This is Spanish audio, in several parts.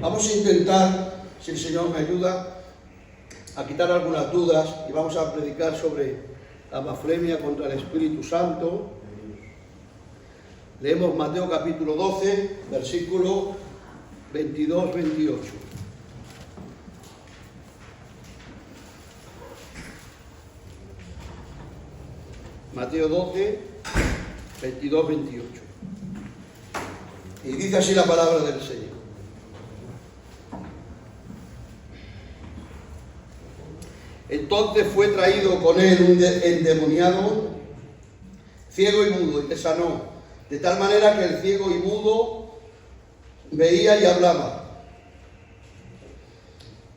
Vamos a intentar, si el Señor me ayuda, a quitar algunas dudas y vamos a predicar sobre la blasfemia contra el Espíritu Santo. Leemos Mateo capítulo 12, versículo 22-28. Mateo 12, 22-28. Y dice así la palabra del Señor. Entonces fue traído con él un endemoniado, ciego y mudo, y le sanó, de tal manera que el ciego y mudo veía y hablaba.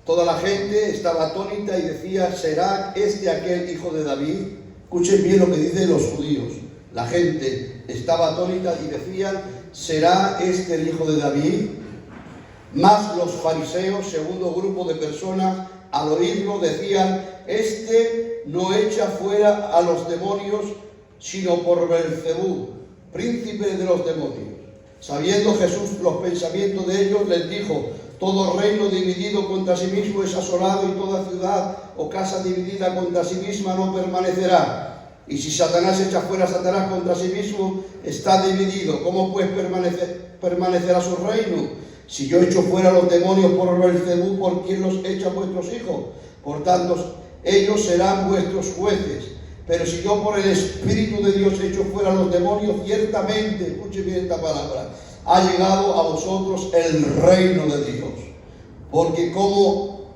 Toda la gente estaba atónita y decía: ¿será este aquel hijo de David? Escuchen bien lo que dicen los judíos. La gente estaba atónita y decían: ¿será este el hijo de David? Mas los fariseos, segundo grupo de personas, al oírlo decían: este no echa fuera a los demonios, sino por Beelzebú, príncipe de los demonios. Sabiendo Jesús los pensamientos de ellos, les dijo: todo reino dividido contra sí mismo es asolado, y toda ciudad o casa dividida contra sí misma no permanecerá. Y si Satanás echa fuera a Satanás contra sí mismo, está dividido. ¿Cómo pues permanecerá su reino? Si yo echo fuera a los demonios por Beelzebú, ¿por quién los echa vuestros hijos? Por tanto, ellos serán vuestros jueces. Pero si yo por el Espíritu de Dios echo fuera a los demonios, ciertamente, escuchen bien esta palabra, ha llegado a vosotros el reino de Dios. Porque ¿cómo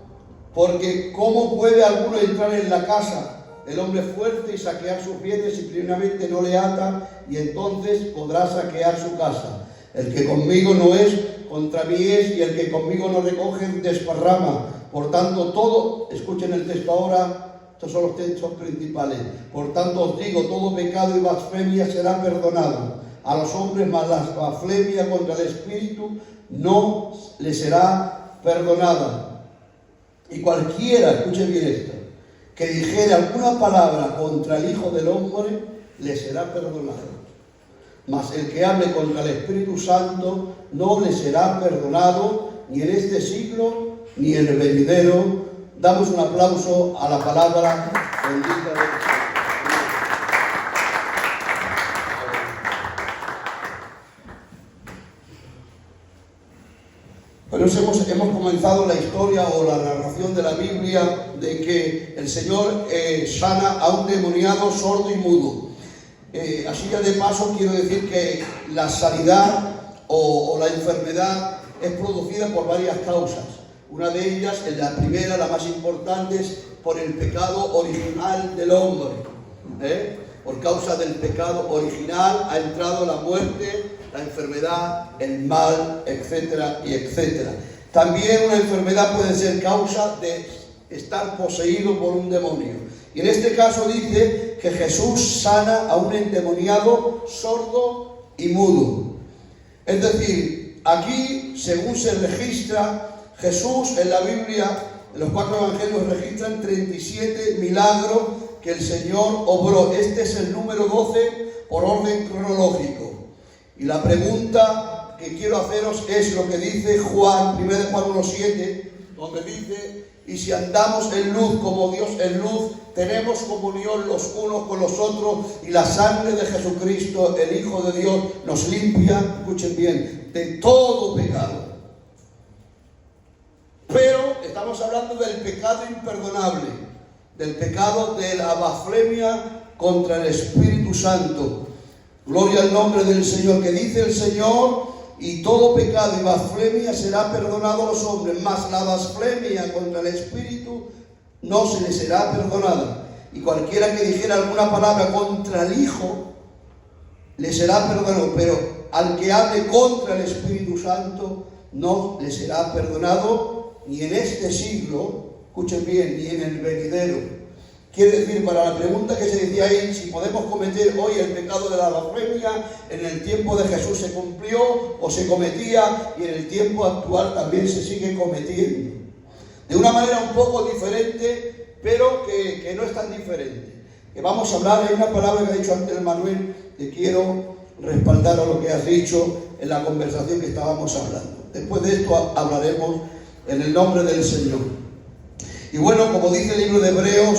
puede alguno entrar en la casa del hombre fuerte y saquear sus bienes si primeramente no le ata, y entonces podrá saquear su casa? El que conmigo no es, contra mí es, y el que conmigo no recoge, desparrama. Por tanto, todo, escuchen el texto ahora, estos son los textos principales. Por tanto os digo, todo pecado y blasfemia será perdonado a los hombres, mas la blasfemia contra el Espíritu no le será perdonada. Y cualquiera, escuchen bien esto, que dijere alguna palabra contra el Hijo del Hombre, le será perdonado. Mas el que hable contra el Espíritu Santo no le será perdonado, ni en este siglo, ni en el venidero. Damos un aplauso a la palabra bendita de Dios. Pues hemos comenzado la historia o la narración de la Biblia de que el Señor sana a un endemoniado sordo y mudo. Así ya de paso quiero decir que la sanidad o la enfermedad es producida por varias causas. Una de ellas, la primera, la más importante, es por el pecado original del hombre. Por causa del pecado original ha entrado la muerte, la enfermedad, el mal, etcétera y etcétera. También una enfermedad puede ser causa de estar poseído por un demonio. Y en este caso dice que Jesús sana a un endemoniado sordo y mudo. Es decir, aquí, según se registra, Jesús en la Biblia, en los 4 evangelios registran 37 milagros que el Señor obró. Este es el número 12 por orden cronológico. Y la pregunta que quiero haceros es lo que dice Juan, 1 Juan 1:7, donde dice: y si andamos en luz como Dios en luz, tenemos comunión los unos con los otros, y la sangre de Jesucristo, el Hijo de Dios, nos limpia, escuchen bien, de todo pecado. Pero estamos hablando del pecado imperdonable, del pecado de la blasfemia contra el Espíritu Santo. Gloria al nombre del Señor, que dice el Señor: y todo pecado y blasfemia será perdonado a los hombres, mas la blasfemia contra el Espíritu no se le será perdonada. Y cualquiera que dijera alguna palabra contra el Hijo, le será perdonado, pero al que hable contra el Espíritu Santo, no le será perdonado, ni en este siglo, escuchen bien, ni en el venidero. Quiere decir, para la pregunta que se decía ahí, si podemos cometer hoy el pecado de la blasfemia, en el tiempo de Jesús se cumplió o se cometía, y en el tiempo actual también se sigue cometiendo. De una manera un poco diferente, pero que no es tan diferente. Que vamos a hablar, hay una palabra que ha dicho antes Manuel, que quiero respaldar a lo que has dicho en la conversación que estábamos hablando. Después de esto hablaremos en el nombre del Señor. Y bueno, como dice el libro de Hebreos,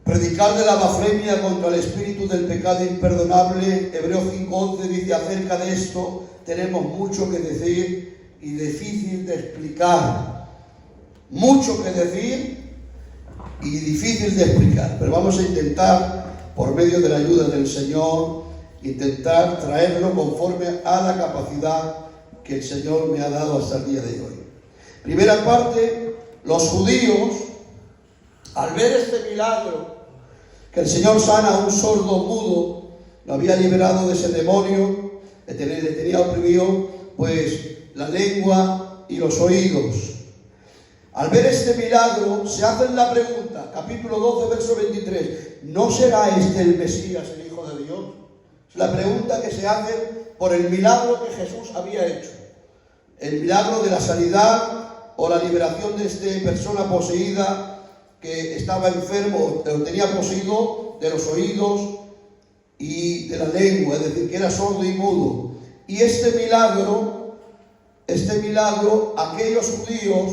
predicar de la blasfemia contra el espíritu del pecado imperdonable, Hebreos 5:11 dice: acerca de esto tenemos mucho que decir y difícil de explicar. Mucho que decir y difícil de explicar, pero vamos a intentar, por medio de la ayuda del Señor, intentar traerlo conforme a la capacidad que el Señor me ha dado hasta el día de hoy. Primera parte: los judíos, al ver este milagro, que el Señor sana a un sordo mudo, lo había liberado de ese demonio, le tenía oprimido pues la lengua y los oídos. Al ver este milagro, se hacen la pregunta, capítulo 12, verso 23, ¿no será este el Mesías, el Hijo de Dios? Es la pregunta que se hace por el milagro que Jesús había hecho. El milagro de la sanidad o la liberación de esta persona poseída que estaba enfermo, o tenía poseído de los oídos y de la lengua, es decir, que era sordo y mudo. Y este milagro, aquellos judíos,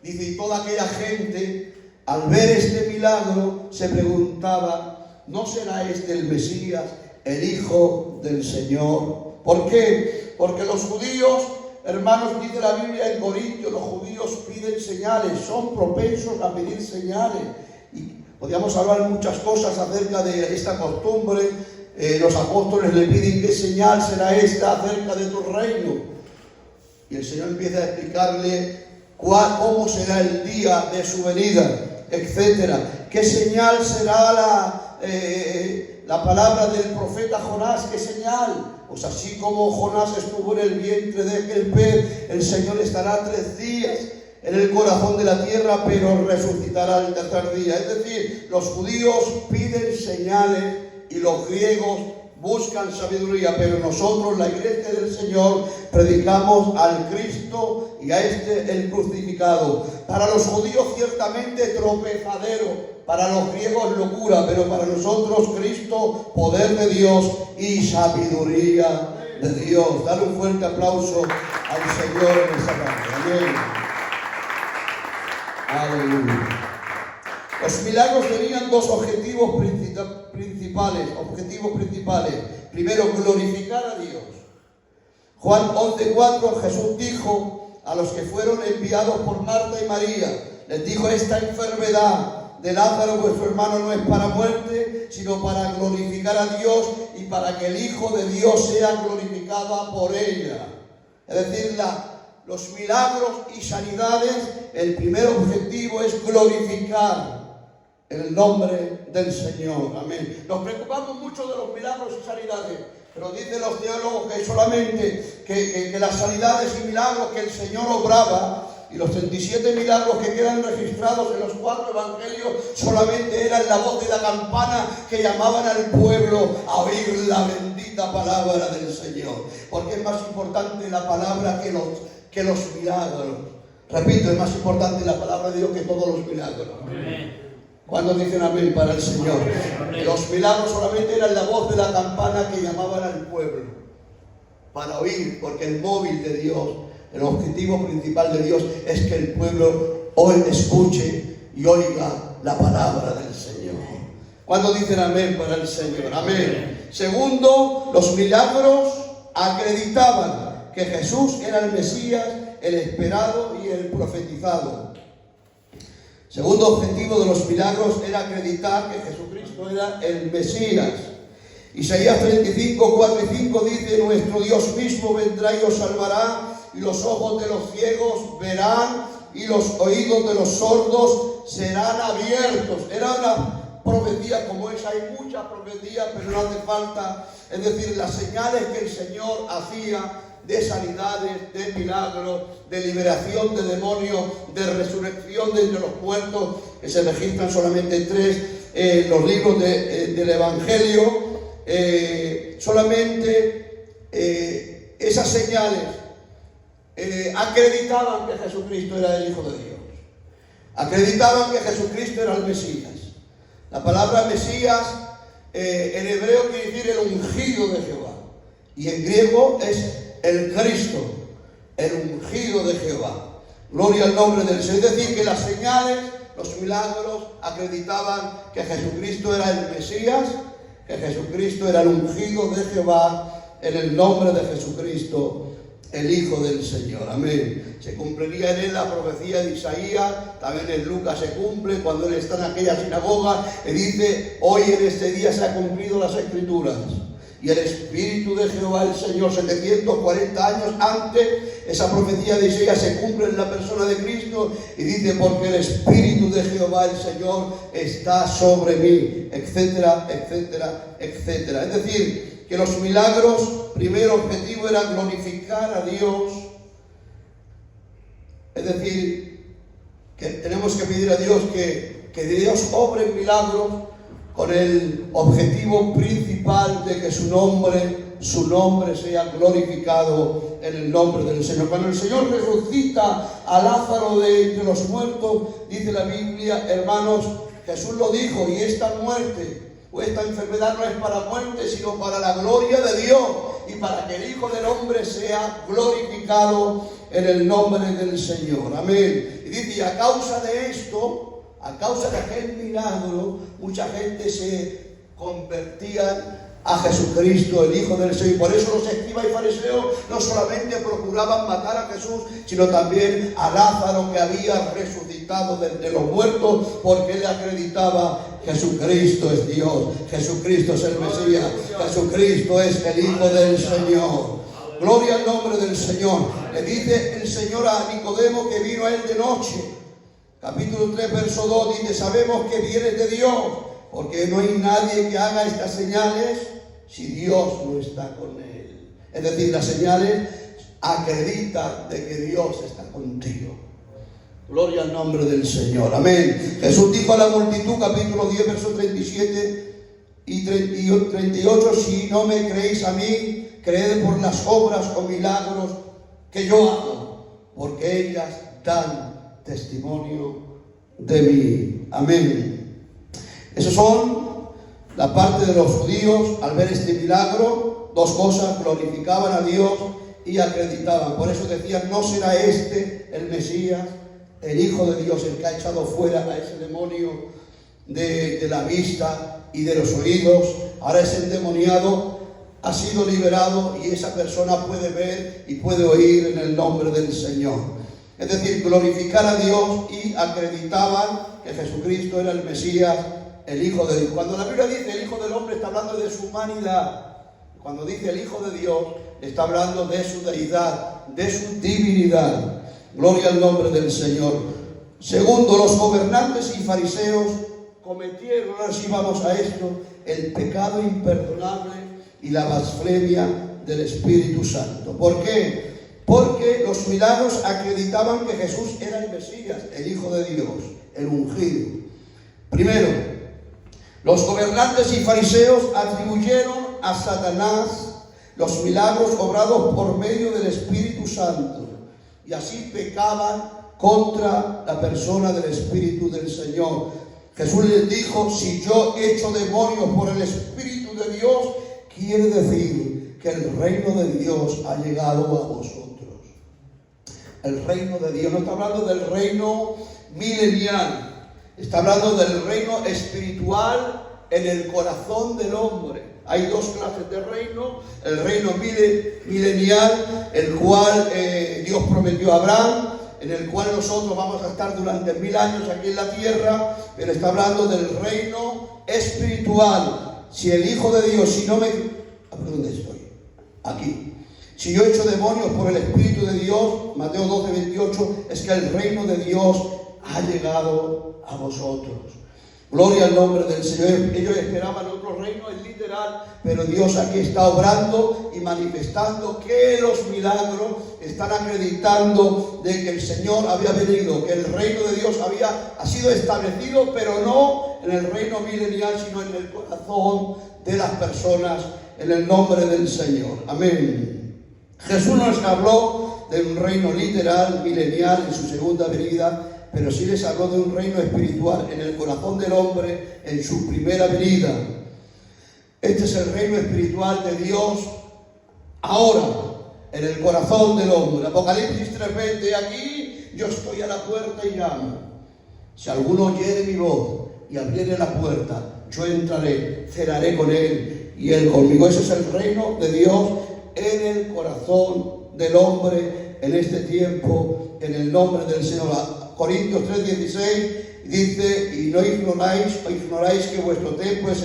dice, y toda aquella gente, al ver este milagro, se preguntaba, ¿no será este el Mesías, el Hijo del Señor? ¿Por qué? Porque los judíos, hermanos, dice la Biblia en Corintios, los judíos piden señales, son propensos a pedir señales. Y podríamos hablar muchas cosas acerca de esta costumbre. Los apóstoles le piden, ¿qué señal será esta acerca de tu reino? Y el Señor empieza a explicarle cómo será el día de su venida, etcétera. ¿Qué señal será la palabra del profeta Jonás? ¿Qué señal? Pues así como Jonás estuvo en el vientre de aquel pez, el Señor estará 3 días en el corazón de la tierra, pero resucitará el tercer día. Es decir, los judíos piden señales y los griegos buscan sabiduría, pero nosotros, la iglesia del Señor, predicamos al Cristo y a el crucificado. Para los judíos ciertamente tropezadero, para los griegos locura, pero para nosotros Cristo, poder de Dios y sabiduría de Dios. Dale un fuerte aplauso al Señor en esta tarde. Amén. Aleluya. Los milagros tenían 2 objetivos principales. Primero, glorificar a Dios. Juan 11:4, Jesús dijo a los que fueron enviados por Marta y María, les dijo: esta enfermedad de Lázaro, vuestro hermano, no es para muerte, sino para glorificar a Dios y para que el Hijo de Dios sea glorificado por ella. Es decir, los milagros y sanidades, el primer objetivo es glorificar el nombre del Señor. Amén. Nos preocupamos mucho de los milagros y sanidades, pero dicen los teólogos que solamente que las sanidades y milagros que el Señor obraba, y los 37 milagros que quedan registrados en los 4 evangelios, solamente eran la voz de la campana que llamaban al pueblo a oír la bendita palabra del Señor. Porque es más importante la palabra que los milagros. Repito, es más importante la palabra de Dios que todos los milagros. Amén. ¿Cuándo dicen amén para el Señor? Amén. Los milagros solamente eran la voz de la campana que llamaban al pueblo para oír, porque el móvil de Dios, el objetivo principal de Dios es que el pueblo hoy escuche y oiga la palabra del Señor. ¿Cuándo dicen amén para el Señor? Amén. Segundo, los milagros acreditaban que Jesús era el Mesías, el esperado y el profetizado. Segundo objetivo de los milagros era acreditar que Jesucristo era el Mesías. Isaías 35, 4 y 5 dice: nuestro Dios mismo vendrá y os salvará, y los ojos de los ciegos verán, y los oídos de los sordos serán abiertos. Era una profecía como esa. Hay muchas profecías, pero no hace falta. Es decir, las señales que el Señor hacía de sanidades, de milagros, de liberación de demonios, de resurrección de entre los muertos, que se registran solamente 3 en los libros del Evangelio. Solamente esas señales acreditaban que Jesucristo era el Hijo de Dios. Acreditaban que Jesucristo era el Mesías. La palabra Mesías En hebreo quiere decir el ungido de Jehová. Y en griego es el Cristo, el ungido de Jehová. Gloria al nombre del Señor. Es decir, que las señales, los milagros acreditaban que Jesucristo era el Mesías, que Jesucristo era el ungido de Jehová, en el nombre de Jesucristo, el Hijo del Señor. Amén. Se cumpliría en él la profecía de Isaías, también en Lucas se cumple, cuando él está en aquella sinagoga y dice: hoy en este día se han cumplido las Escrituras. Y el Espíritu de Jehová el Señor, 740 años antes, esa profecía de Isaías se cumple en la persona de Cristo, y dice: porque el Espíritu de Jehová el Señor está sobre mí, etcétera, etcétera, etcétera. Es decir, que los milagros, primer objetivo era glorificar a Dios. Es decir, que tenemos que pedir a Dios que Dios obre milagros con el objetivo principal de que su nombre sea glorificado en el nombre del Señor. Cuando el Señor resucita a Lázaro de entre los muertos, dice la Biblia, hermanos, Jesús lo dijo: y esta muerte o esta enfermedad no es para muerte, sino para la gloria de Dios, y para que el Hijo del Hombre sea glorificado en el nombre del Señor. Amén. Y dice: y a causa de esto, a causa de aquel milagro, mucha gente se convertía a Jesucristo, el Hijo del Señor. Y por eso los escribas y fariseos no solamente procuraban matar a Jesús, sino también a Lázaro, que había resucitado de los muertos, porque él acreditaba: Jesucristo es Dios, Jesucristo es el Mesías, Jesucristo es el Hijo del Señor. Gloria al nombre del Señor. Le dice el Señor a Nicodemo, que vino a él de noche. Capítulo 3, verso 2, dice: sabemos que vienes de Dios, porque no hay nadie que haga estas señales si Dios no está con él. Es decir, las señales acreditan de que Dios está contigo. Gloria al nombre del Señor. Amén. Jesús dijo a la multitud, capítulo 10, verso 37 y 38: si no me creéis a mí, creed por las obras o milagros que yo hago, porque ellas dan testimonio de mí. Amén. Esos son la parte de los judíos. Al ver este milagro, dos cosas: glorificaban a Dios y acreditaban. Por eso decían: no será este el Mesías, el Hijo de Dios, el que ha echado fuera a ese demonio de la vista y de los oídos. Ahora ese endemoniado ha sido liberado y esa persona puede ver y puede oír en el nombre del Señor. Es decir, glorificar a Dios, y acreditaban que Jesucristo era el Mesías, el Hijo de Dios. Cuando la Biblia dice el Hijo del Hombre, está hablando de su humanidad. Cuando dice el Hijo de Dios, está hablando de su deidad, de su divinidad. Gloria al nombre del Señor. Segundo, los gobernantes y fariseos cometieron, ahora sí vamos a esto, el pecado imperdonable y la blasfemia del Espíritu Santo. ¿Por qué? Porque los milagros acreditaban que Jesús era el Mesías, el Hijo de Dios, el ungido. Primero, los gobernantes y fariseos atribuyeron a Satanás los milagros obrados por medio del Espíritu Santo, y así pecaban contra la persona del Espíritu del Señor. Jesús les dijo: si yo echo demonios por el Espíritu de Dios, quiere decir que el reino de Dios ha llegado a vosotros. El reino de Dios, no está hablando del reino milenial, está hablando del reino espiritual en el corazón del hombre. Hay dos clases de reino: el reino milenial, el cual Dios prometió a Abraham, en el cual nosotros vamos a estar durante 1000 años aquí en la tierra, pero está hablando del reino espiritual. Si el Hijo de Dios, si no me... ¿Dónde estoy? Aquí. Si yo echo demonios por el Espíritu de Dios, Mateo 12, 28, es que el reino de Dios ha llegado a vosotros. Gloria al nombre del Señor. Ellos esperaban otro reino, es literal, pero Dios aquí está obrando y manifestando que los milagros están acreditando de que el Señor había venido, que el reino de Dios ha sido establecido, pero no en el reino milenial, sino en el corazón de las personas, en el nombre del Señor. Amén. Jesús nos habló de un reino literal, milenial, en su segunda venida, pero sí les habló de un reino espiritual en el corazón del hombre en su primera venida. Este es el reino espiritual de Dios ahora, en el corazón del hombre. Apocalipsis 3:20, aquí yo estoy a la puerta y llamo. Si alguno oyere mi voz y abriere la puerta, yo entraré, cenaré con él y él conmigo. Ese es el reino de Dios en el corazón del hombre en este tiempo, en el nombre del Señor. Corintios 3:16 dice: y no ignoráis que vuestro templo es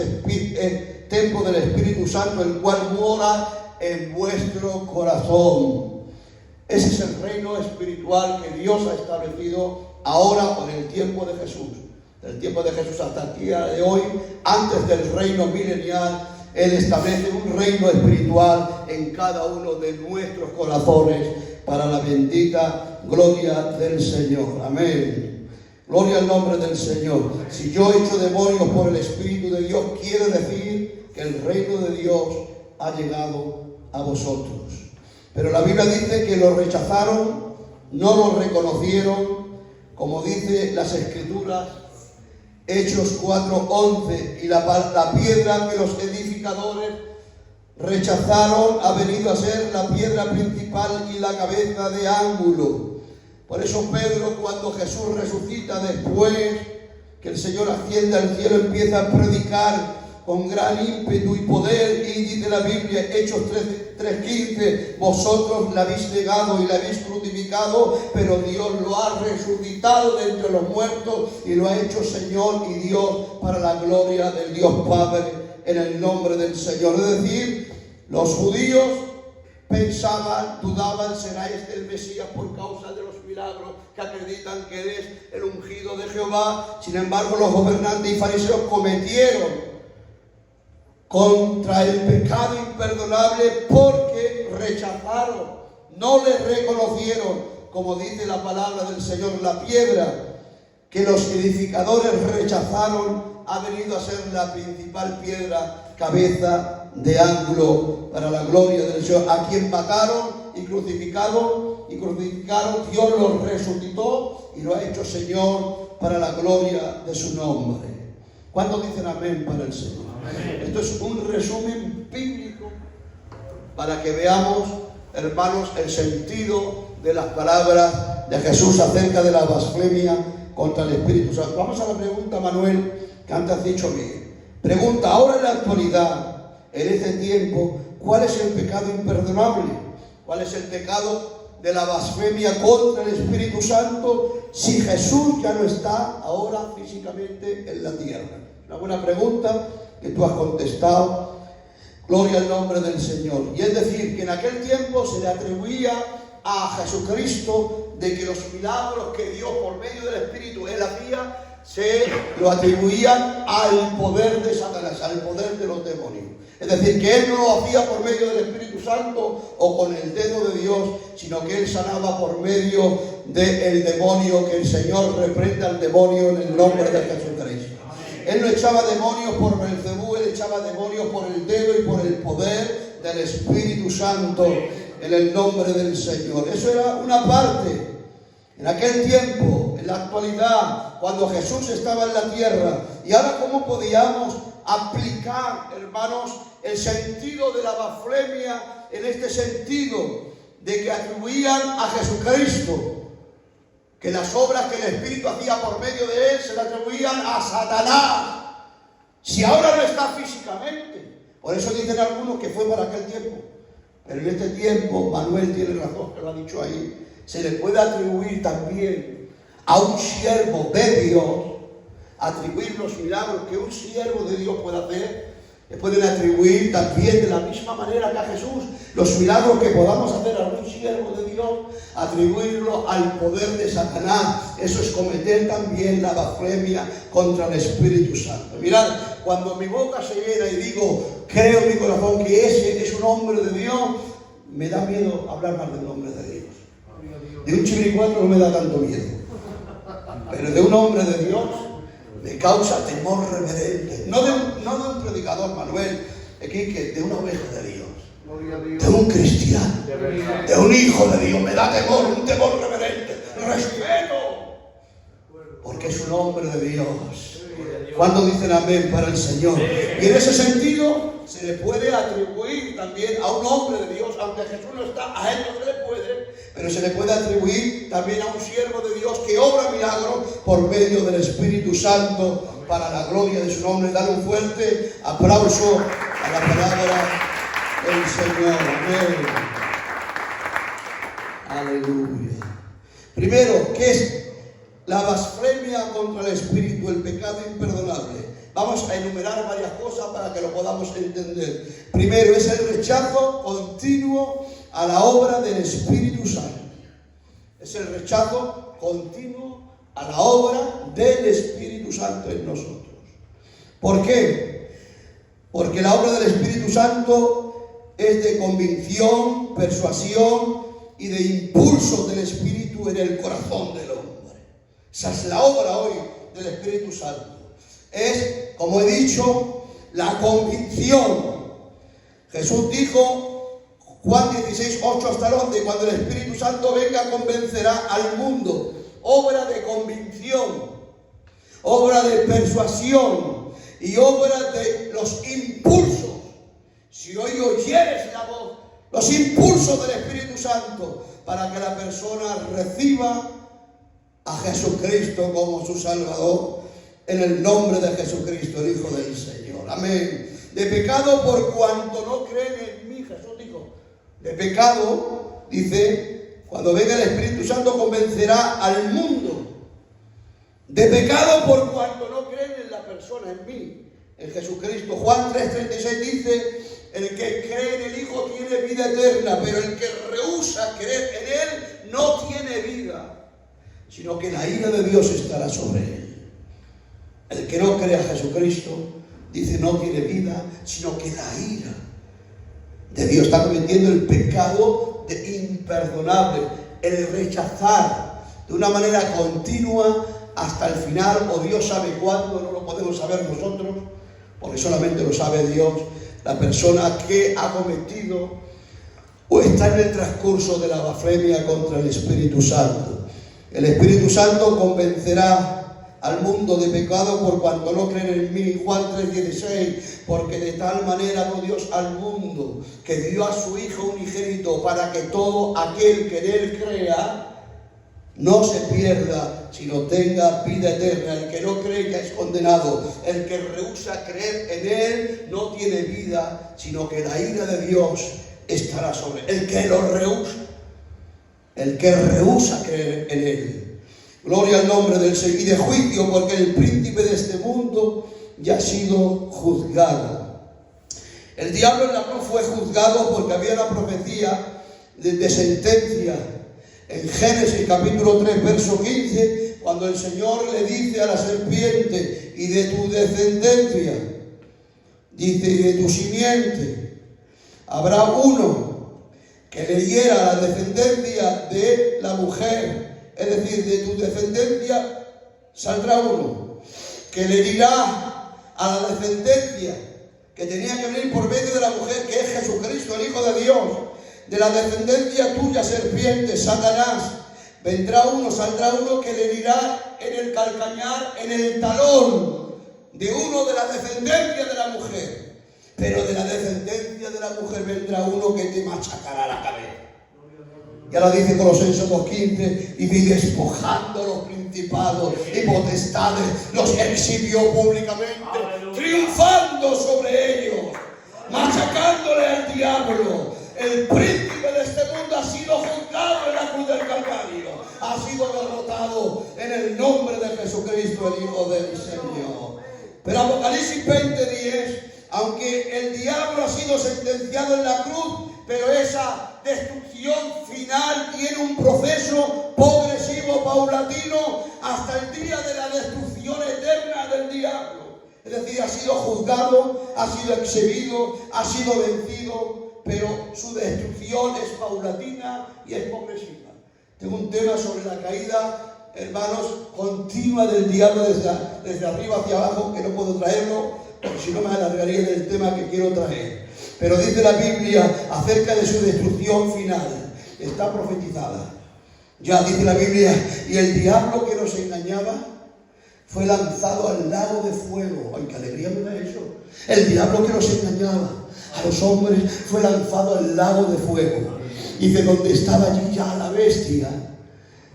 templo del Espíritu Santo, el cual mora en vuestro corazón. Ese es el reino espiritual que Dios ha establecido ahora con el tiempo de Jesús. Del tiempo de Jesús hasta el día de hoy, antes del reino milenial, Él establece un reino espiritual en cada uno de nuestros corazones para la bendita gloria del Señor. Amén. Gloria al nombre del Señor. Si yo echo demonios por el Espíritu de Dios, quiere decir que el reino de Dios ha llegado a vosotros. Pero la Biblia dice que lo rechazaron, no lo reconocieron, como dice las Escrituras, Hechos 4:11, y la piedra que los edificadores rechazaron ha venido a ser la piedra principal y la cabeza de ángulo. Por eso Pedro, cuando Jesús resucita después que el Señor asciende al cielo, empieza a predicar con gran ímpetu y poder, y dice la Biblia, Hechos 3:15, vosotros la habéis negado y la habéis crucificado, pero Dios lo ha resucitado de entre los muertos y lo ha hecho Señor y Dios para la gloria del Dios Padre, en el nombre del Señor. Es decir, los judíos pensaban, dudaban, ¿será este el Mesías por causa de los milagros que acreditan que eres el ungido de Jehová? Sin embargo, los gobernantes y fariseos cometieron contra el pecado imperdonable porque rechazaron, no le reconocieron, como dice la palabra del Señor, la piedra que los edificadores rechazaron ha venido a ser la principal piedra, cabeza de ángulo para la gloria del Señor. A quien mataron y crucificaron, Dios los resucitó y lo ha hecho Señor para la gloria de su nombre. ¿Cuántos dicen amén para el Señor? Esto es un resumen bíblico para que veamos, hermanos, el sentido de las palabras de Jesús acerca de la blasfemia contra el Espíritu Santo. Vamos a la pregunta, Manuel, que antes has dicho bien. Pregunta, ahora en la actualidad, en este tiempo, ¿cuál es el pecado imperdonable? ¿Cuál es el pecado de la blasfemia contra el Espíritu Santo si Jesús ya no está ahora físicamente en la tierra? Una buena pregunta que tú has contestado. Gloria al nombre del Señor. Y es decir, que en aquel tiempo se le atribuía a Jesucristo de que los milagros que Dios por medio del Espíritu Él hacía se lo atribuían al poder de Satanás, al poder de los demonios. Es decir, que Él no lo hacía por medio del Espíritu Santo o con el dedo de Dios, sino que Él sanaba por medio del demonio, que el Señor reprenda al demonio en el nombre de Jesucristo. Él no echaba demonios por Belcebú, Él echaba demonios por el dedo y por el poder del Espíritu Santo en el nombre del Señor. Eso era una parte. En aquel tiempo, en la actualidad, cuando Jesús estaba en la tierra. Y ahora, ¿cómo podíamos aplicar, hermanos, el sentido de la blasfemia en este sentido de que atribuían a Jesucristo que las obras que el Espíritu hacía por medio de Él se le atribuían a Satanás, si ahora no está físicamente? Por eso dicen algunos que fue para aquel tiempo. Pero en este tiempo, Manuel tiene razón, que lo ha dicho ahí, se le puede atribuir también a un siervo de Dios, atribuir los milagros que un siervo de Dios puede hacer. Le pueden atribuir también de la misma manera que a Jesús los milagros que podamos hacer a un siervo de Dios, atribuirlo al poder de Satanás. Eso es cometer también la blasfemia contra el Espíritu Santo. Mirad, cuando mi boca se llena y digo, creo en mi corazón que ese es un hombre de Dios, me da miedo hablar más del nombre de Dios. De un chiricuatro no me da tanto miedo, pero de un hombre de Dios me causa temor reverente. No de un predicador, Manuel, de una oveja de Dios, de un cristiano, de un hijo de Dios. Me da temor, un temor reverente, respeto, porque es un hombre de Dios. ¿Cuántos dicen amén para el Señor? Y en ese sentido se le puede atribuir también a un hombre de Dios, aunque Jesús no está, a él no se le puede, pero se le puede atribuir también a un siervo de Dios que obra milagros por medio del Espíritu Santo para la gloria de su nombre. Dale un fuerte aplauso a la palabra del Señor. Amén. Aleluya. Primero, ¿qué es la blasfemia contra el Espíritu, el pecado imperdonable? Vamos a enumerar varias cosas para que lo podamos entender. Primero, es el rechazo continuo a la obra del Espíritu Santo. Es el rechazo continuo a la obra del Espíritu Santo en nosotros. ¿Por qué? Porque la obra del Espíritu Santo es de convicción, persuasión y de impulso del Espíritu en el corazón del hombre. Esa es la obra hoy del Espíritu Santo. Es, como he dicho, la convicción. Jesús dijo, Juan 16, 8 hasta el 11, cuando el Espíritu Santo venga convencerá al mundo. Obra de convicción, obra de persuasión y obra de los impulsos. Si hoy oyeres la voz, los impulsos del Espíritu Santo para que la persona reciba a Jesucristo como su Salvador, en el nombre de Jesucristo, el Hijo del Señor. Amén. De pecado por cuanto no creen en mí. Jesús dijo, de pecado, dice, cuando venga el Espíritu Santo convencerá al mundo. De pecado por cuanto no creen en la persona, en mí, en Jesucristo. Juan 3:36 dice, el que cree en el Hijo tiene vida eterna, pero el que rehúsa creer en Él no tiene vida, sino que la ira de Dios estará sobre él. El que no cree a Jesucristo, dice, no tiene vida, sino que la ira de Dios. Está cometiendo el pecado de imperdonable, el rechazar de una manera continua hasta el final, o Dios sabe cuándo, no lo podemos saber nosotros, porque solamente lo sabe Dios. La persona que ha cometido o está en el transcurso de la blasfemia contra el Espíritu Santo. El Espíritu Santo convencerá al mundo de pecado por cuanto no creen en mí. Juan 3:16, porque de tal manera amó Dios al mundo que dio a su Hijo unigénito para que todo aquel que en Él crea no se pierda, sino tenga vida eterna. El que no cree ya es condenado. El que rehúsa creer en Él no tiene vida, sino que la ira de Dios estará sobre él. El que lo rehúsa, el que rehúsa creer en Él. Gloria al nombre del Señor. Y de juicio, porque el príncipe de este mundo ya ha sido juzgado. El diablo en la cruz fue juzgado porque había una profecía de sentencia. En Génesis capítulo 3, verso 15, cuando el Señor le dice a la serpiente, y de tu descendencia, dice, y de tu simiente, habrá uno que le hiera la descendencia de la mujer, es decir, de tu descendencia saldrá uno que le dirá a la descendencia que tenía que venir por medio de la mujer, que es Jesucristo, el Hijo de Dios. De la descendencia tuya, serpiente, Satanás, vendrá uno, saldrá uno que le dirá en el calcañar, en el talón de uno de la descendencia de la mujer. Pero de la descendencia de la mujer vendrá uno que te machacará la cabeza. Ya lo dice Colosenses 2:15, y despojando los principados y potestades, los exhibió públicamente, triunfando sobre ellos, machacándole al diablo. El príncipe de este mundo ha sido juzgado en la cruz del Calvario, ha sido derrotado en el nombre de Jesucristo, el Hijo del Señor. Pero Apocalipsis 20:10, aunque el diablo ha sido sentenciado en la cruz, pero esa destrucción final tiene un proceso progresivo, paulatino, hasta el día de la destrucción eterna del diablo. Es decir, ha sido juzgado, ha sido exhibido, ha sido vencido, pero su destrucción es paulatina y es progresiva. Tengo un tema sobre la caída, hermanos, continua del diablo desde arriba hacia abajo, que no puedo traerlo, porque si no me alargaría del tema que quiero traer. Pero dice la Biblia acerca de su destrucción final, está profetizada. Ya dice la Biblia, y el diablo que nos engañaba fue lanzado al lago de fuego. ¡Ay, qué alegría me da eso! El diablo que nos engañaba a los hombres fue lanzado al lago de fuego. Dice, donde estaba allí ya la bestia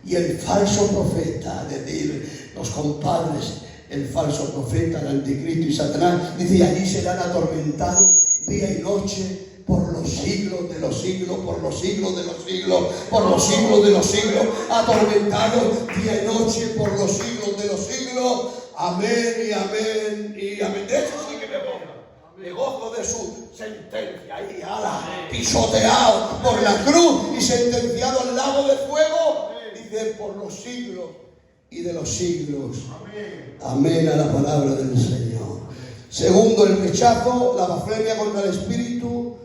y el falso profeta, es decir, los compadres, el falso profeta, el anticristo y Satanás. Dice, y allí serán atormentados día y noche por los siglos de los siglos, por los siglos de los siglos, por los siglos de los siglos, atormentados día y noche por los siglos de los siglos. Amén y amén y amén. De eso sí que me pongo. Me gozo de su sentencia ahí, pisoteado por la cruz y sentenciado al lago de fuego. Dice, por los siglos y de los siglos. Amén a la palabra del Señor. Segundo, el rechazo, la blasfemia contra el Espíritu.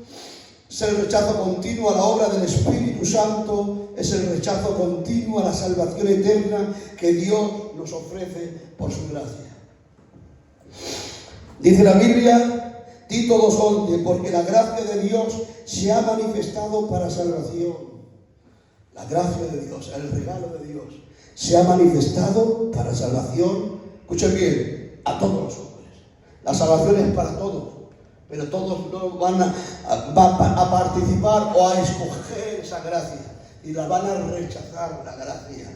Es el rechazo continuo a la obra del Espíritu Santo. Es el rechazo continuo a la salvación eterna que Dios nos ofrece por su gracia. Dice la Biblia, Tito 2:11, porque la gracia de Dios se ha manifestado para salvación. La gracia de Dios, el regalo de Dios, se ha manifestado para salvación. Escuchen bien, a todos los hombres. La salvación es para todos, pero todos no van a participar o a escoger esa gracia y la van a rechazar, la gracia.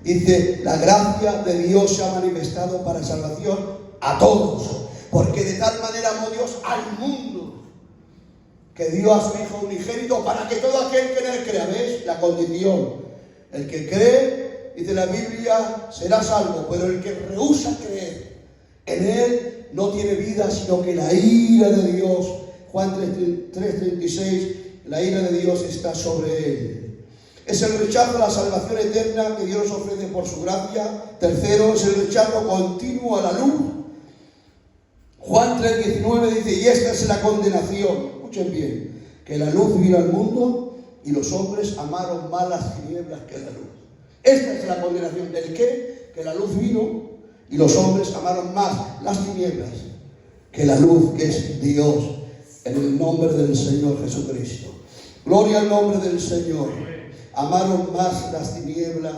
Dice, la gracia de Dios se ha manifestado para salvación a todos, porque de tal manera amó Dios al mundo, que dio a su Hijo unigénito para que todo aquel que en él crea, ¿ves? La condición, el que cree, dice la Biblia, será salvo, pero el que rehúsa creer en él no tiene vida, sino que la ira de Dios, Juan 3:36, la ira de Dios está sobre él. Es el rechazo a la salvación eterna que Dios nos ofrece por su gracia. Tercero, es el rechazo continuo a la luz. Juan 3:19 dice, y esta es la condenación, escuchen bien, que la luz vino al mundo y los hombres amaron más las tinieblas que la luz. Esta es la condenación del que la luz vino y los hombres amaron más las tinieblas que la luz, que es Dios, en el nombre del Señor Jesucristo. Gloria al nombre del Señor. Amaron más las tinieblas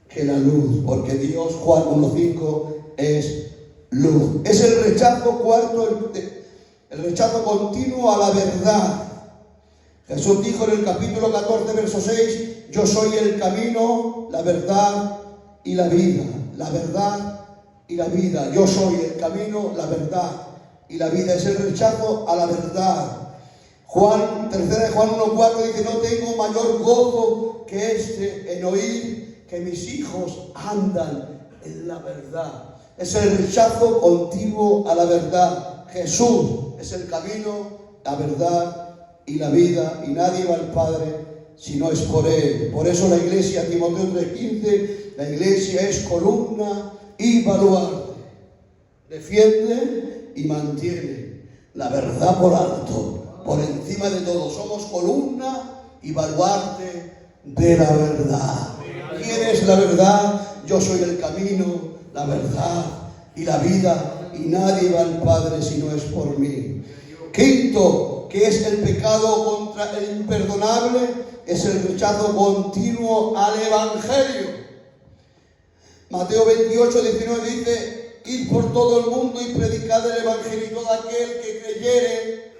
que la luz, porque Dios, Juan 1:5, es luz. Es el rechazo cuarto, el rechazo continuo a la verdad. Jesús dijo en el capítulo 14, verso 6, yo soy el camino, la verdad y la vida. La verdad y la vida. Yo soy el camino, la verdad y la vida. Es el rechazo a la verdad. Tercera de Juan 1:4 dice, no tengo mayor gozo que este en oír que mis hijos andan en la verdad. Es el rechazo continuo a la verdad. Jesús es el camino, la verdad y la vida, y nadie va al Padre si no es por Él. Por eso la iglesia, Timoteo 3:15, la iglesia es columna y baluarte. Defiende y mantiene la verdad por alto, por encima de todo. Somos columna y baluarte de la verdad. ¿Quién es la verdad? Yo soy el camino, la verdad y la vida, y nadie va al Padre si no es por mí. Quinto, que es el pecado contra el imperdonable, es el rechazo continuo al Evangelio. Mateo 28:19 dice, id por todo el mundo y predicad el Evangelio, y todo aquel que creyere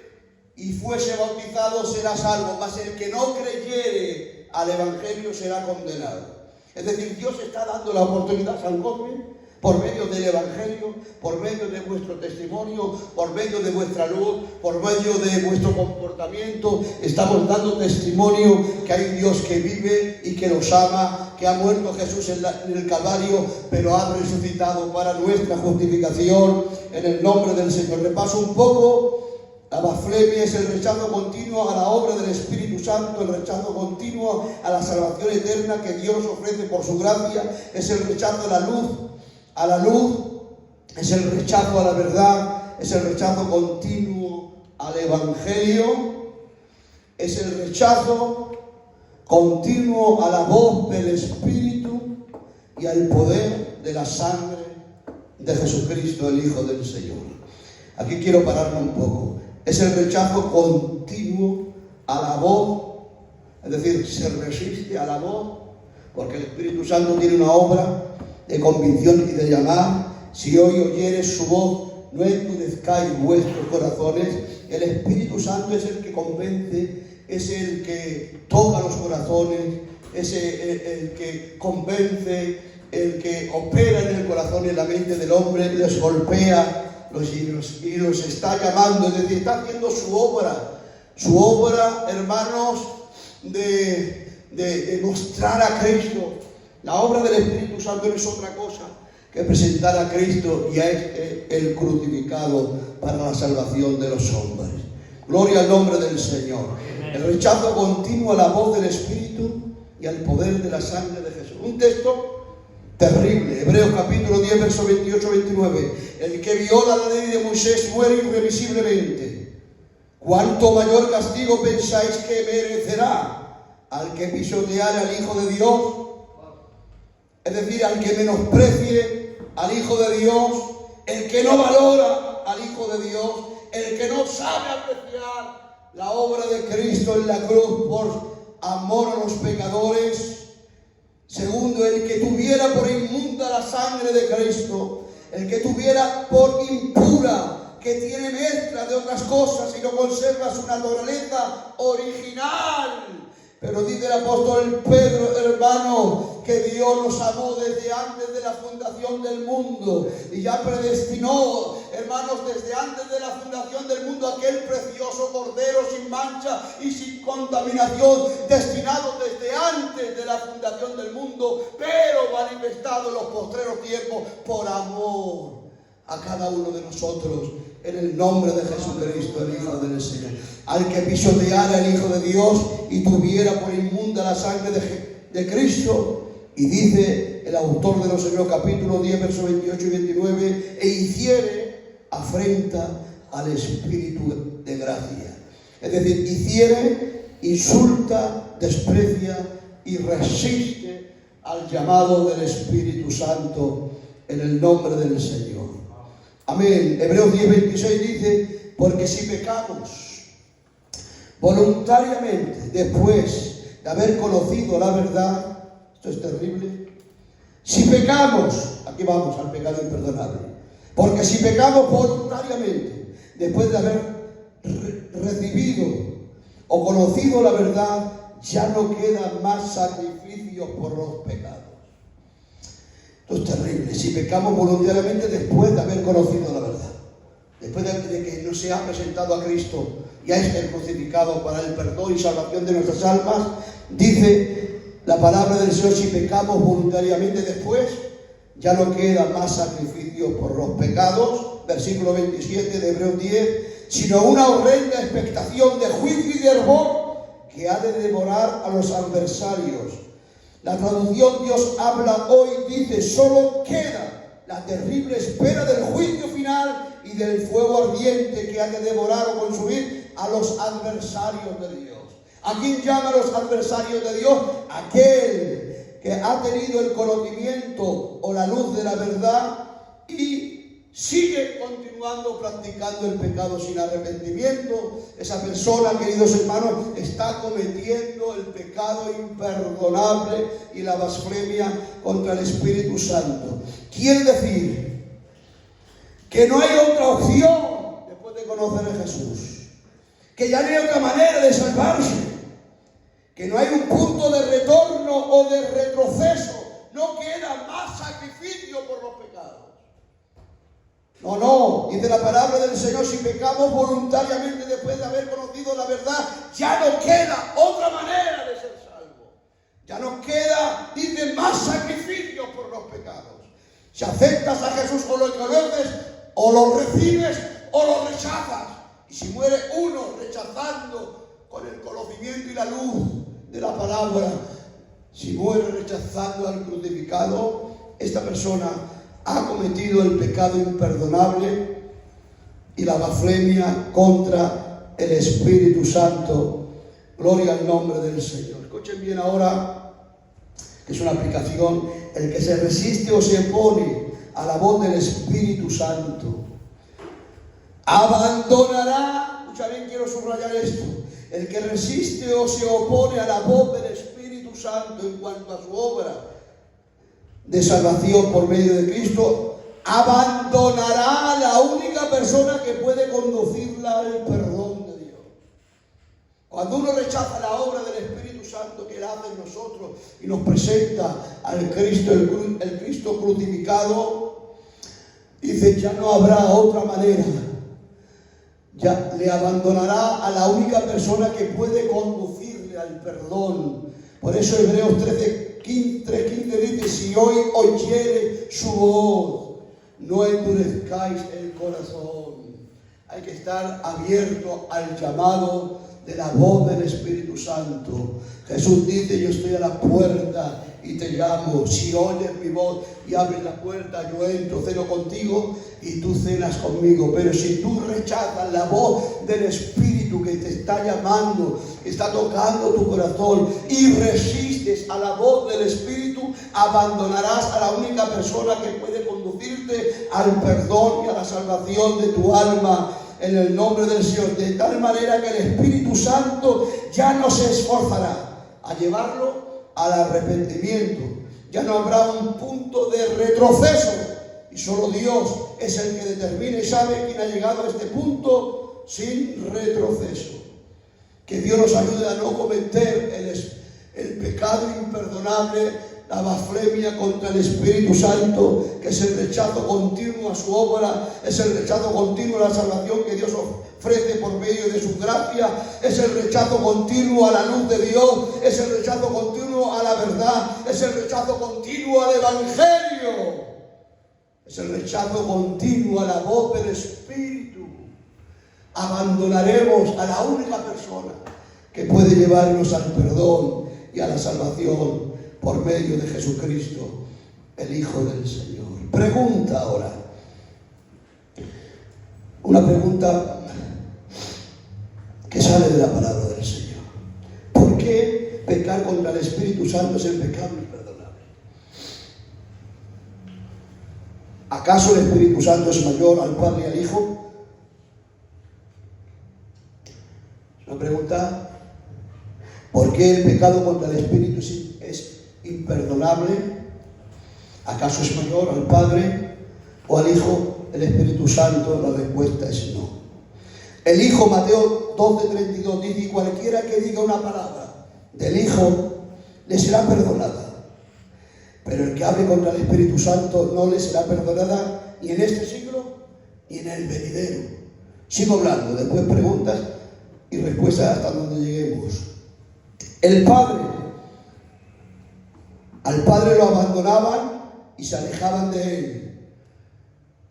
y fuese bautizado será salvo, mas el que no creyere al Evangelio será condenado. Es decir, Dios está dando la oportunidad a San Cosme, por medio del Evangelio, por medio de vuestro testimonio, por medio de vuestra luz, por medio de vuestro comportamiento. Estamos dando testimonio que hay un Dios que vive y que nos ama, que ha muerto Jesús en el Calvario, pero ha resucitado para nuestra justificación, en el nombre del Señor. Repaso un poco. La blasfemia es el rechazo continuo a la obra del Espíritu Santo, el rechazo continuo a la salvación eterna que Dios ofrece por su gracia, es el rechazo a la luz, es el rechazo a la verdad, es el rechazo continuo al Evangelio, es el rechazo continuo a la voz del Espíritu y al poder de la sangre de Jesucristo, el Hijo del Señor. Aquí quiero pararme un poco. Es el rechazo continuo a la voz, es decir, se resiste a la voz, porque el Espíritu Santo tiene una obra de convicción y de llamar. Si hoy oyeres su voz, no endurezcáis vuestros corazones. El Espíritu Santo es el que convence, es el que toca los corazones, es el que convence, el que opera en el corazón y en la mente del hombre, les golpea y los está llamando, es decir, está haciendo su obra, hermanos, de mostrar a Cristo. La obra del Espíritu Santo no es otra cosa que presentar a Cristo y a el crucificado para la salvación de los hombres. Gloria al nombre del Señor. El rechazo continuo a la voz del Espíritu y al poder de la sangre de Jesús. Un texto terrible. Hebreos capítulo 10, versos 28-29. El que viola la ley de Moisés muere irremisiblemente. ¿Cuánto mayor castigo pensáis que merecerá al que pisoteare al Hijo de Dios? Es decir, al que menosprecie al Hijo de Dios, el que no valora al Hijo de Dios, el que no sabe apreciar la obra de Cristo en la cruz por amor a los pecadores. Segundo, el que tuviera por inmunda la sangre de Cristo, el que tuviera por impura, que tiene mezcla de otras cosas y no conserva su naturaleza original. Pero dice el apóstol Pedro, hermano, que Dios nos amó desde antes de la fundación del mundo y ya predestinó, hermanos, desde antes de la fundación del mundo aquel precioso Cordero sin mancha y sin contaminación, destinado desde antes de la fundación del mundo, pero manifestado en los postreros tiempos por amor a cada uno de nosotros, en el nombre de Jesucristo, el Hijo del Señor. Al que pisoteara al Hijo de Dios y tuviera por inmunda la sangre de Cristo, y dice el autor de los Hebreos capítulo 10, versos 28 y 29, e hiciere afrenta al Espíritu de gracia. Es decir, hiciere, insulta, desprecia y resiste al llamado del Espíritu Santo en el nombre del Señor. Amén. Hebreos 10, 26 dice, porque si pecamos voluntariamente después de haber conocido la verdad, esto es terrible, si pecamos, aquí vamos al pecado imperdonable, porque si pecamos voluntariamente después de haber recibido o conocido la verdad, ya no quedan más sacrificios por los pecados. Esto es terrible. Si pecamos voluntariamente después de haber conocido la verdad, después de que nos se ha presentado a Cristo y a este crucificado para el perdón y salvación de nuestras almas, dice la palabra del Señor, si pecamos voluntariamente después, ya no queda más sacrificio por los pecados, versículo 27 de Hebreos 10, sino una horrenda expectación de juicio y de hervor que ha de devorar a los adversarios. La traducción Dios habla hoy dice, solo queda la terrible espera del juicio final y del fuego ardiente que ha de devorar o consumir a los adversarios de Dios. ¿A quién llama a los adversarios de Dios? Aquel que ha tenido el conocimiento o la luz de la verdad y sigue continuando practicando el pecado sin arrepentimiento. Esa persona, queridos hermanos, está cometiendo el pecado imperdonable y la blasfemia contra el Espíritu Santo. Quiere decir que no hay otra opción después de conocer a Jesús, que ya no hay otra manera de salvarse, que no hay un punto de retorno o de retroceso, no queda más sacrificio por los pecados. No, dice la palabra del Señor, si pecamos voluntariamente después de haber conocido la verdad, ya no queda otra manera de ser salvo. Ya no queda, dice, más sacrificios por los pecados. Si aceptas a Jesús o lo conoces, o lo recibes o lo rechazas. Y si muere uno rechazando con el conocimiento y la luz de la palabra, si muere rechazando al crucificado, esta persona ha cometido el pecado imperdonable y la blasfemia contra el Espíritu Santo. Gloria al nombre del Señor. Escuchen bien ahora, que es una aplicación. El que se resiste o se opone a la voz del Espíritu Santo abandonará, escucha bien, quiero subrayar esto, el que resiste o se opone a la voz del Espíritu Santo en cuanto a su obra, de salvación por medio de Cristo, abandonará a la única persona que puede conducirla al perdón de Dios. Cuando uno rechaza la obra del Espíritu Santo que Él hace en nosotros y nos presenta al Cristo, el Cristo crucificado, dice, ya no habrá otra manera. Ya le abandonará a la única persona que puede conducirle al perdón. Por eso Hebreos 3:15 dice, si hoy oyere su voz, no endurezcáis el corazón. Hay que estar abierto al llamado de la voz del Espíritu Santo. Jesús dice, yo estoy a la puerta y te llamo. Si oyes mi voz y abres la puerta, yo entro, ceno contigo y tú cenas conmigo. Pero si tú rechazas la voz del Espíritu que te está llamando, que está tocando tu corazón, y resistes a la voz del Espíritu, abandonarás a la única persona que puede conducirte al perdón y a la salvación de tu alma, en el nombre del Señor. De tal manera que el Espíritu Santo ya no se esforzará a llevarlo al arrepentimiento. Ya no habrá un punto de retroceso, y solo Dios es el que determina y sabe quién ha llegado a este punto sin retroceso. Que Dios nos ayude a no cometer el pecado imperdonable, la blasfemia contra el Espíritu Santo, que es el rechazo continuo a su obra, es el rechazo continuo a la salvación que Dios ofrece por medio de su gracia, es el rechazo continuo a la luz de Dios, es el rechazo continuo a la verdad, es el rechazo continuo al Evangelio, es el rechazo continuo a la voz del Espíritu. Abandonaremos a la única persona que puede llevarnos al perdón y a la salvación por medio de Jesucristo, el Hijo del Señor. Pregunta ahora. Una pregunta que sale de la palabra del Señor. ¿Por qué pecar contra el Espíritu Santo es el pecado imperdonable? ¿Acaso el Espíritu Santo es mayor al Padre y al Hijo? Es una pregunta. ¿Por qué el pecado contra el Espíritu es imperdonable? ¿Acaso es mayor al Padre o al Hijo, el Espíritu Santo? La respuesta es no. El Hijo, Mateo 12:32, dice, y cualquiera que diga una palabra del Hijo le será perdonada, pero el que hable contra el Espíritu Santo no le será perdonada ni en este siglo ni en el venidero. Sigo hablando, después preguntas y respuestas hasta donde lleguemos. El Padre, al Padre lo abandonaban y se alejaban de Él.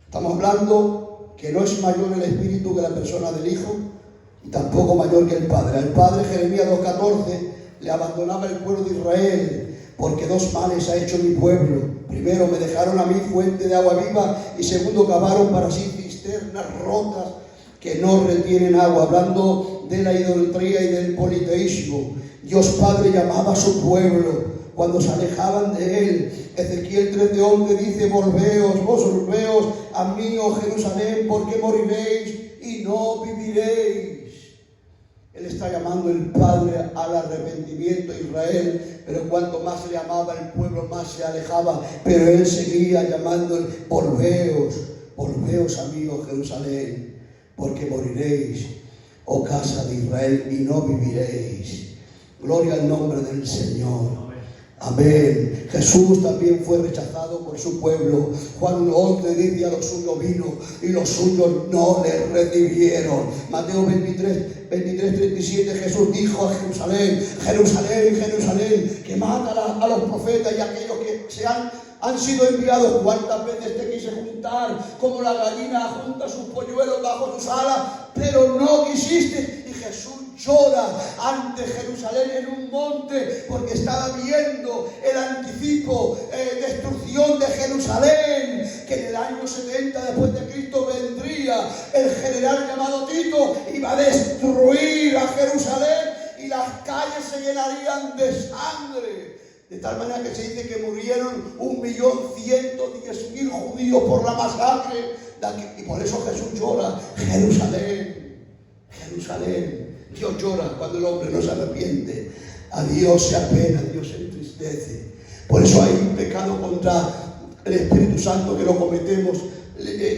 Estamos hablando que no es mayor el Espíritu que la persona del Hijo, y tampoco mayor que el Padre. Al Padre, Jeremías 2:14, le abandonaba el pueblo de Israel, porque dos males ha hecho mi pueblo. Primero, me dejaron a mí fuente de agua viva, y segundo, cavaron para sí cisternas rotas que no retienen agua. Hablando de la idolatría y del politeísmo, Dios Padre llamaba a su pueblo cuando se alejaban de Él. Ezequiel 3:11 dice, volveos a mí, oh Jerusalén, porque moriréis y no viviréis. Él está llamando el Padre al arrepentimiento a Israel, pero cuanto más le amaba el pueblo, más se alejaba. Pero Él seguía llamando, volveos a mí, oh Jerusalén, porque moriréis, oh casa de Israel, y no viviréis. Gloria al nombre del Señor. Amén. Jesús también fue rechazado por su pueblo. Juan 1:11 dice, a los suyos vino y los suyos no le recibieron. Mateo 23:37, Jesús dijo a Jerusalén, Jerusalén, Jerusalén, que mata a los profetas y a aquellos que han sido enviados. ¿Cuántas veces te quise juntar como la gallina junta sus polluelos bajo sus alas, pero no quisiste? Y Jesús llora ante Jerusalén en un monte porque estaba viendo el anticipo, destrucción de Jerusalén, que en el año 70 después de Cristo vendría el general llamado Tito, iba a destruir a Jerusalén y las calles se llenarían de sangre. De tal manera que se dice que murieron 1.110.000 judíos por la masacre. Y por eso Jesús llora. Jerusalén, Jerusalén. Dios llora cuando el hombre no se arrepiente. A Dios se apena, a Dios se entristece. Por eso hay pecado contra el Espíritu Santo que lo cometemos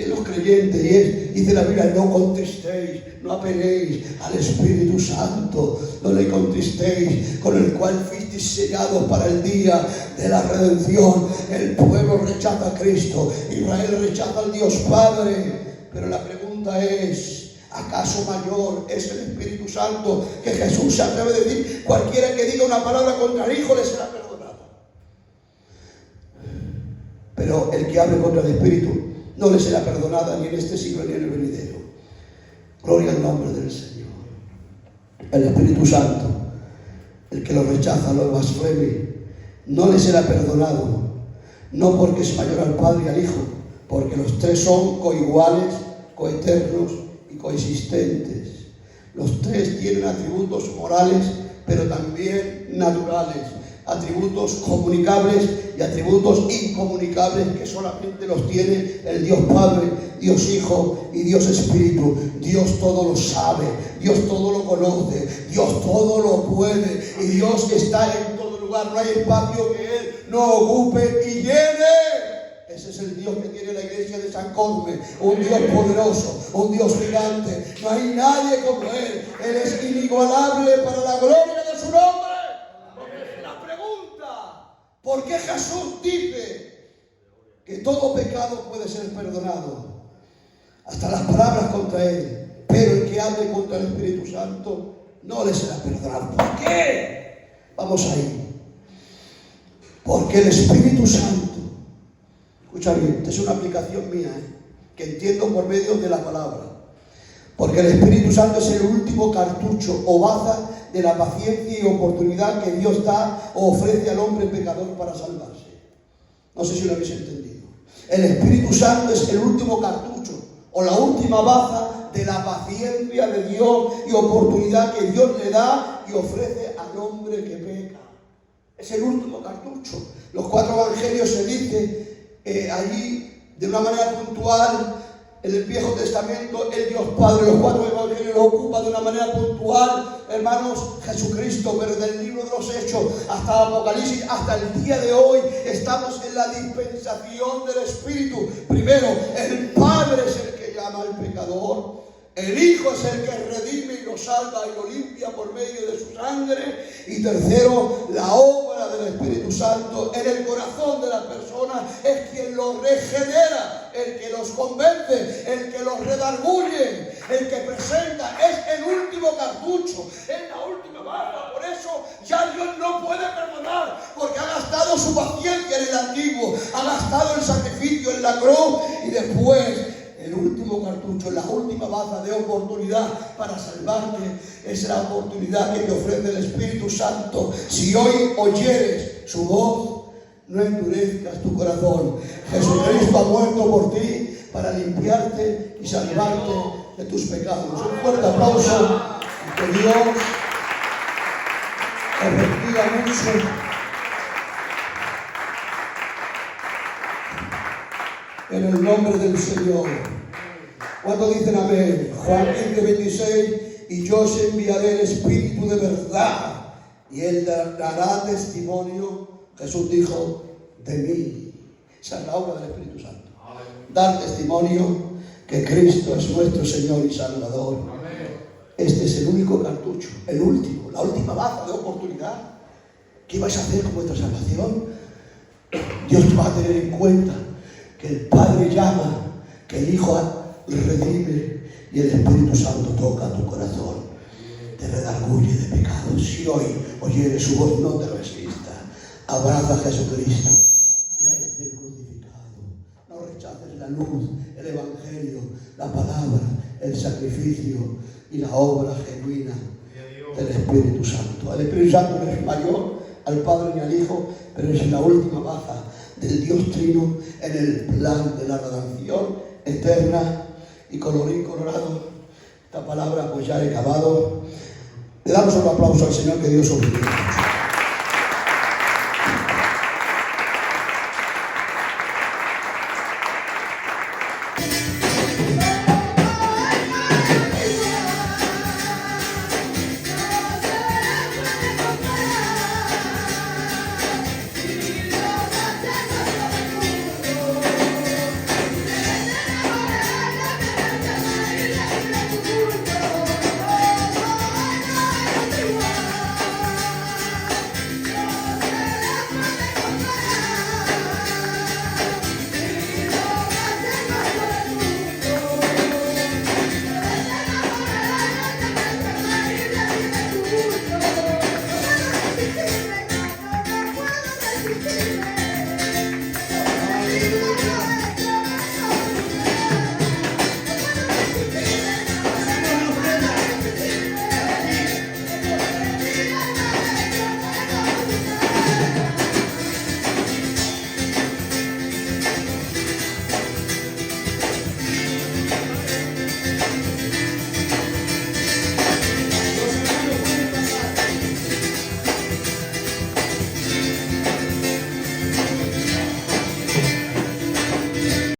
los creyentes, y dice la Biblia: no contristéis, no apeguéis al Espíritu Santo, no le contristéis, con el cual fuisteis sellados para el día de la redención. El pueblo rechaza a Cristo, Israel rechaza al Dios Padre, pero la pregunta es: ¿acaso mayor es el Espíritu Santo que Jesús? Se atreve a decir: cualquiera que diga una palabra contra el Hijo le será perdonado. Pero el que hable contra el Espíritu no le será perdonada ni en este siglo ni en el venidero. Gloria al nombre del Señor. El Espíritu Santo, el que lo rechaza, lo blasfeme, no le será perdonado, no porque es mayor al Padre y al Hijo, porque los tres son coiguales, coeternos y coexistentes. Los tres tienen atributos morales, pero también naturales, atributos comunicables y atributos incomunicables que solamente los tiene el Dios Padre, Dios Hijo y Dios Espíritu. Dios todo lo sabe, Dios todo lo conoce, Dios todo lo puede, y Dios está en todo lugar. No hay espacio que Él no ocupe y llene. Ese es el Dios que tiene la iglesia de San Cosme, un Dios poderoso, un Dios gigante. No hay nadie como Él. Él es inigualable para la gloria de su nombre. ¿Por qué Jesús dice que todo pecado puede ser perdonado? Hasta las palabras contra Él. Pero el que hable contra el Espíritu Santo no le será perdonado. ¿Por qué? Vamos ahí. Porque el Espíritu Santo, escucha bien, esta es una aplicación mía, que entiendo por medio de la palabra. Porque el Espíritu Santo es el último cartucho o baza de la paciencia y oportunidad que Dios da o ofrece al hombre pecador para salvarse. No sé si lo habéis entendido. El Espíritu Santo es el último cartucho o la última baza de la paciencia de Dios y oportunidad que Dios le da y ofrece al hombre que peca. Es el último cartucho. Los 4 evangelios se dice allí de una manera puntual. En el Viejo Testamento, el Dios Padre, los 4 evangelios lo ocupa de una manera puntual, hermanos, Jesucristo, pero desde el libro de los Hechos hasta Apocalipsis, hasta el día de hoy, estamos en la dispensación del Espíritu. Primero, el Padre es el que llama al pecador, el Hijo es el que redime y lo salva y lo limpia por medio de su sangre, y tercero, la obra del Espíritu Santo en el corazón de la persona es quien los regenera, el que los convence, el que los redarguye, el que presenta. Es el último cartucho, es la última bala. Por eso ya Dios no puede perdonar, porque ha gastado su paciencia en el antiguo, ha gastado el sacrificio en la cruz, y después el último cartucho, la última baza de oportunidad para salvarte es la oportunidad que te ofrece el Espíritu Santo. Si hoy oyeres su voz, no endurezcas tu corazón. Jesucristo ha muerto por ti para limpiarte y salvarte de tus pecados. Un fuerte aplauso y que Dios os bendiga mucho. En el nombre del Señor. ¿Cuánto dicen amén? Juan 15:26. Y yo os enviaré el Espíritu de verdad, y Él dará testimonio, Jesús dijo, de mí. Esa es la obra del Espíritu Santo. Dar testimonio que Cristo es nuestro Señor y Salvador. Este es el único cartucho, el último, la última baza de oportunidad. ¿Qué vais a hacer con vuestra salvación? Dios va a tener en cuenta que el Padre llama, que el Hijo redime y el Espíritu Santo toca tu corazón, te redarguye de pecados. Si hoy oyeres su voz, no te resistas, abraza a Jesucristo y a este crucificado. No rechaces la luz, el Evangelio, la palabra, el sacrificio y la obra genuina del Espíritu Santo. El Espíritu Santo no es mayor al Padre ni al Hijo, pero es la última baza del Dios Trino en el plan de la redención eterna. Y colorín colorado, esta palabra pues ya he acabado. Le damos un aplauso al Señor, que Dios os bendiga.